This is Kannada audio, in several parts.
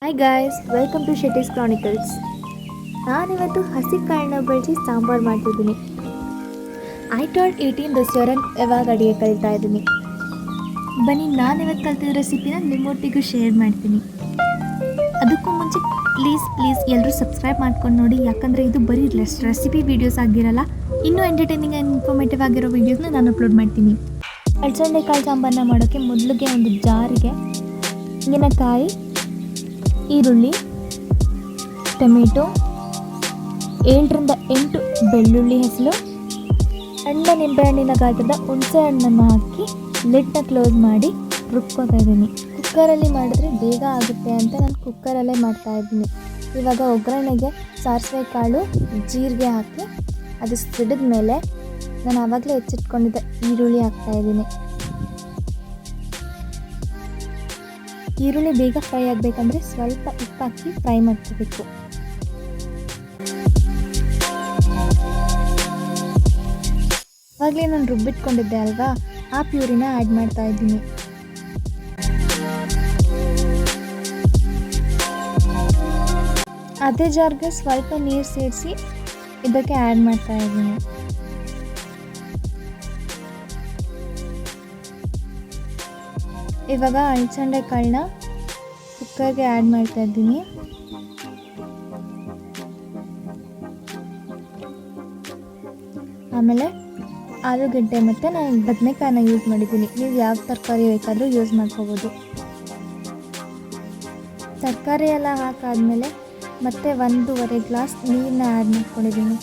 Hi guys, welcome to Shetty's chronicles. ನಾನಿವತ್ತು ಹಸಿ ಕಾಳನ್ನ ಬಳಸಿ ಸಾಂಬಾರು ಮಾಡ್ತಿದ್ದೀನಿ. I turn 18 this year and ಇವಾಗ ಅಡುಗೆ ಕಲಿತಾ ಇದ್ದೀನಿ. ಬನ್ನಿ, ನಾನಿವತ್ತು ಕಲ್ತಿದ್ದ ರೆಸಿಪಿನ ನಿಮ್ಮೊಟ್ಟಿಗೂ ಶೇರ್ ಮಾಡ್ತೀನಿ. ಅದಕ್ಕೂ ಮುಂಚೆ ಪ್ಲೀಸ್ ಎಲ್ಲರೂ ಸಬ್ಸ್ಕ್ರೈಬ್ ಮಾಡ್ಕೊಂಡು ನೋಡಿ, ಯಾಕಂದರೆ ಇದು ಬರೀ ರೆಸಿಪಿ ವೀಡಿಯೋಸ್ ಆಗಿರಲ್ಲ, ಇನ್ನೂ ಎಂಟರ್ಟೈನಿಂಗ್ ಆ್ಯಂಡ್ ಇನ್ಫಾರ್ಮೇಟಿವ್ ಆಗಿರೋ ವೀಡಿಯೋಸ್ನ ನಾನು ಅಪ್ಲೋಡ್ ಮಾಡ್ತೀನಿ. ಅಲಸಂದೆ ಕಾಳು ಸಾಂಬಾರನ್ನ ಮಾಡೋಕ್ಕೆ ಮೊದಲಿಗೆ ಒಂದು ಜಾರಿಗೆ ತೆಂಗಿನಕಾಯಿ, ಈರುಳ್ಳಿ, ಟೊಮೆಟೊ, 7ರಿಂದ 8 ಬೆಳ್ಳುಳ್ಳಿ ಹೆಸರು, ಸಣ್ಣ ನಿಂಬೆಹಣ್ಣಿನ ಗಾತ್ರದ ಹುಣಸೆ ಹಣ್ಣನ್ನು ಹಾಕಿ ಲಿಡ್ನ ಕ್ಲೋಸ್ ಮಾಡಿ ರುಬ್ಕೋತಾ ಇದ್ದೀನಿ. ಕುಕ್ಕರಲ್ಲಿ ಮಾಡಿದ್ರೆ ಬೇಗ ಆಗುತ್ತೆ ಅಂತ ನಾನು ಕುಕ್ಕರಲ್ಲೇ ಮಾಡ್ತಾಯಿದ್ದೀನಿ. ಇವಾಗ ಒಗ್ಗರಣೆಗೆ ಸಾಸಿವೆ ಕಾಳು, ಜೀರಿಗೆ ಹಾಕಿ ಅದು ಸಿಡಿದ ಮೇಲೆ ನಾನು ಆವಾಗಲೇ ಹೆಚ್ಚಿಟ್ಕೊಂಡಿದ್ದ ಈರುಳ್ಳಿ ಹಾಕ್ತಾಯಿದ್ದೀನಿ. ಈರುಳ್ಳಿ ಬೇಗ ಫ್ರೈ ಆಗಬೇಕಂದ್ರೆ ಸ್ವಲ್ಪ ಉಪ್ಪು ಹಾಕಿ ಫ್ರೈ ಮಾಡ್ಕೋಬೇಕು. ಆವಾಗಲೇ ನಾನು ರುಬ್ಬಿಟ್ಕೊಂಡಿದ್ದೆ ಅಲ್ವಾ, ಆ ಪ್ಯೂರಿನ ಆ್ಯಡ್ ಮಾಡ್ತಾ ಇದ್ದೀನಿ. ಅದೇ ಜಾರ್ಗೆ ಸ್ವಲ್ಪ ನೀರು ಸೇರಿಸಿ ಇದಕ್ಕೆ ಆ್ಯಡ್ ಮಾಡ್ತಾ ಇದ್ದೀನಿ. ಇವಾಗ ಅಲಸಂದೆ ಕಾಳನ್ನ ಕುಕ್ಕರ್ಗೆ ಆ್ಯಡ್ ಮಾಡ್ತಾ ಇದ್ದೀನಿ. ಆಮೇಲೆ ಆಲೂಗಡ್ಡೆ ಮತ್ತು ನಾನು ಬದನೆಕಾಯಿನ ಯೂಸ್ ಮಾಡಿದ್ದೀನಿ. ನೀವು ಯಾವ ತರಕಾರಿ ಬೇಕಾದರೂ ಯೂಸ್ ಮಾಡ್ಕೋಬೋದು. ತರಕಾರಿ ಎಲ್ಲ ಹಾಕಾದ್ಮೇಲೆ ಮತ್ತೆ 1.5 ಗ್ಲಾಸ್ ನೀರನ್ನ ಆ್ಯಡ್ ಮಾಡ್ಕೊಂಡಿದ್ದೀನಿ.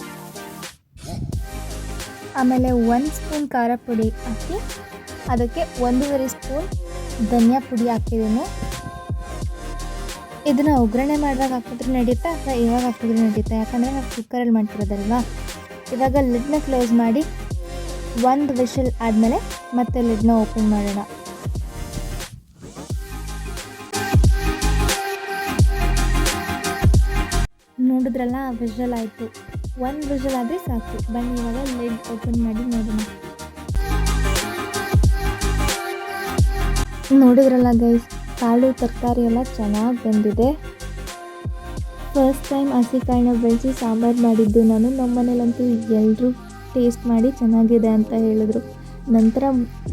ಆಮೇಲೆ 1 ಸ್ಪೂನ್ ಖಾರ ಪುಡಿ ಹಾಕಿ ಅದಕ್ಕೆ 1.5 ಸ್ಪೂನ್ ಧನಿಯಾ ಪುಡಿ ಹಾಕಿದ್ದೀನಿ. ಇದನ್ನು ಒಗ್ಗರಣೆ ಮಾಡಿದಾಗ ಹಾಕಿದ್ರೆ ನಡೆಯುತ್ತೆ ಅಥವಾ ಇವಾಗ ಹಾಕಿದ್ರೆ ನಡೆಯುತ್ತೆ, ಯಾಕಂದರೆ ನಾವು ಕುಕ್ಕರಲ್ಲಿ ಮಾಡ್ತಿರೋದಲ್ವಾ. ಇವಾಗ ಲಿಡ್ನ ಕ್ಲೋಸ್ ಮಾಡಿ 1 ವಿಷಲ್ ಆದಮೇಲೆ ಮತ್ತೆ ಲಿಡ್ನ ಓಪನ್ ಮಾಡೋಣ. ನೋಡಿದ್ರಲ್ಲ, ವಿಷಲ್ ಆಯಿತು. 1 ವಿಷಲ್ ಆದರೆ ಸಾಕು. ಬನ್ನಿ ಇವಾಗ ಲಿಡ್ ಓಪನ್ ಮಾಡಿ ನೋಡೋಣ. ನೋಡಿದ್ರಲ್ಲ ಗೈಸ್, ಕಾಳು ತರಕಾರಿ ಎಲ್ಲ ಚೆನ್ನಾಗಿ ಬಂದಿದೆ. ಫಸ್ಟ್ ಟೈಮ್ ಹಸಿ ಕಾಳನ್ನ ಬೆಳೆಸಿ ಸಾಂಬಾರು ಮಾಡಿದ್ದು ನಾನು. ನಮ್ಮ ಮನೇಲಂತೂ ಎಲ್ಲರೂ ಟೇಸ್ಟ್ ಮಾಡಿ ಚೆನ್ನಾಗಿದೆ ಅಂತ ಹೇಳಿದ್ರು. ನಂತರ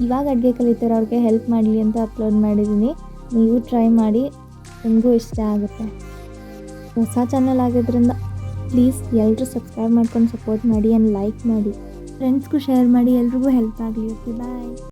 ಇವಾಗ ಅಡುಗೆ ಕಲಿತಿರೋರಿಗೆ ಹೆಲ್ಪ್ ಮಾಡಲಿ ಅಂತ ಅಪ್ಲೋಡ್ ಮಾಡಿದ್ದೀನಿ. ನೀವು ಟ್ರೈ ಮಾಡಿ, ನಿಮಗೂ ಇಷ್ಟ ಆಗುತ್ತೆ. ಹೊಸ ಚಾನಲ್ ಆಗಿದ್ದರಿಂದ ಪ್ಲೀಸ್ ಎಲ್ಲರೂ ಸಬ್ಸ್ಕ್ರೈಬ್ ಮಾಡ್ಕೊಂಡು ಸಪೋರ್ಟ್ ಮಾಡಿ ಆ್ಯಂಡ್ ಲೈಕ್ ಮಾಡಿ. ಫ್ರೆಂಡ್ಸ್ಗೂ ಶೇರ್ ಮಾಡಿ, ಎಲ್ರಿಗೂ ಹೆಲ್ಪ್ ಆಗಲಿ. ಓಕೆ, ಬಾಯ್.